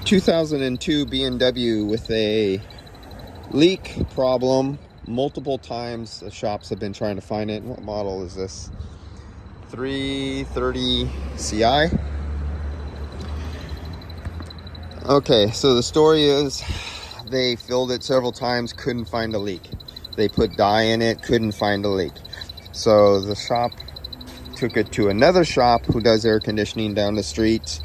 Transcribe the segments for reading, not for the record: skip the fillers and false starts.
2002 BMW with a leak problem. Multiple times the shops have been trying to find it. What model is this? 330 CI. Okay, so the story is they filled it several times, couldn't find a leak. They put dye in it, couldn't find a leak. So the shop took it to another shop who does air conditioning down the street,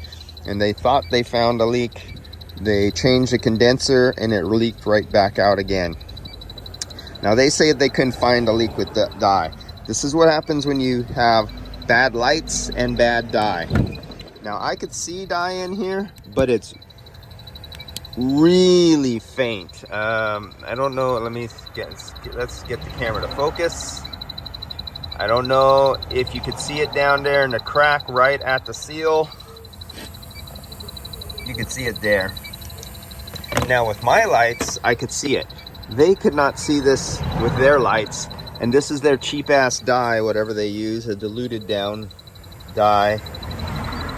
and they thought they found a leak. They changed the condenser and it leaked right back out again. Now they say they couldn't find a leak with the dye. This is what happens when you have bad lights and bad dye. Now I could see dye in here, but it's really faint. I don't know. Let's get the camera to focus. I don't know if you could see it down there in the crack right at the seal. You could see it there. Now with my lights, I could see it. They could not see this with their lights, and this is their cheap ass dye, whatever they use, a diluted down dye.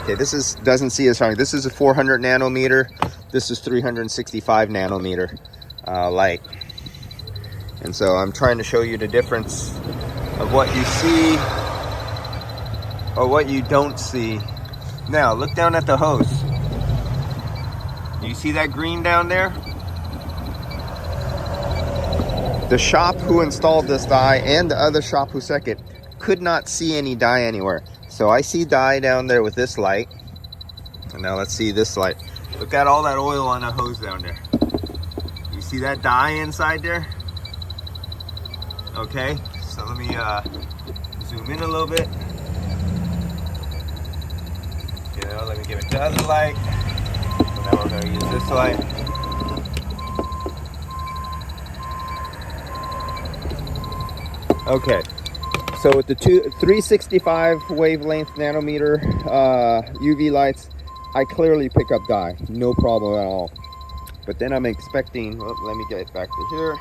Okay, this doesn't see as strong. This is a 400 nanometer. This is 365 nanometer light. And so I'm trying to show you the difference of what you see or what you don't see. Now look down at the hose. Do you see that green down there? The shop who installed this dye and the other shop who second could not see any dye anywhere. So I see dye down there with this light. And now let's see this light. Look at all that oil on the hose down there. You see that dye inside there? Okay, so let me zoom in a little bit. Let me give it the other light. So now we're gonna use this light. Okay, so with the 365 wavelength nanometer UV lights, I clearly pick up dye, no problem at all. But then I'm expecting, let me get back to here.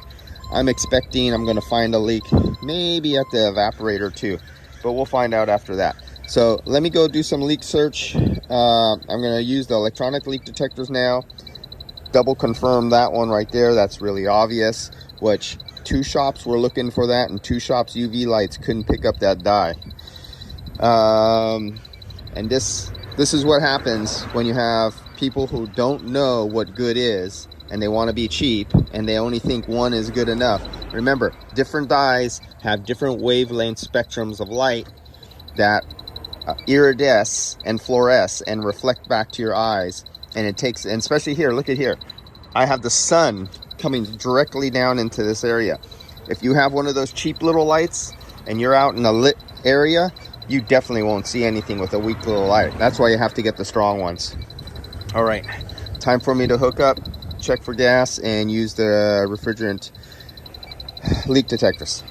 I'm expecting I'm gonna find a leak, maybe at the evaporator too, but we'll find out after that. So let me go do some leak search. I'm gonna use the electronic leak detectors now. Double confirm that one right there, that's really obvious, which 2 shops were looking for that, and 2 shops UV lights couldn't pick up that dye. And this is what happens when you have people who don't know what good is, and they want to be cheap, and they only think one is good enough. Remember, different dyes have different wavelength spectrums of light that iridesce and fluoresce and reflect back to your eyes. And it takes, and especially here, look at here. I have the sun coming directly down into this area. If you have one of those cheap little lights and you're out in a lit area, you definitely won't see anything with a weak little light. That's why you have to get the strong ones. All right, time for me to hook up, check for gas, and use the refrigerant leak detectors.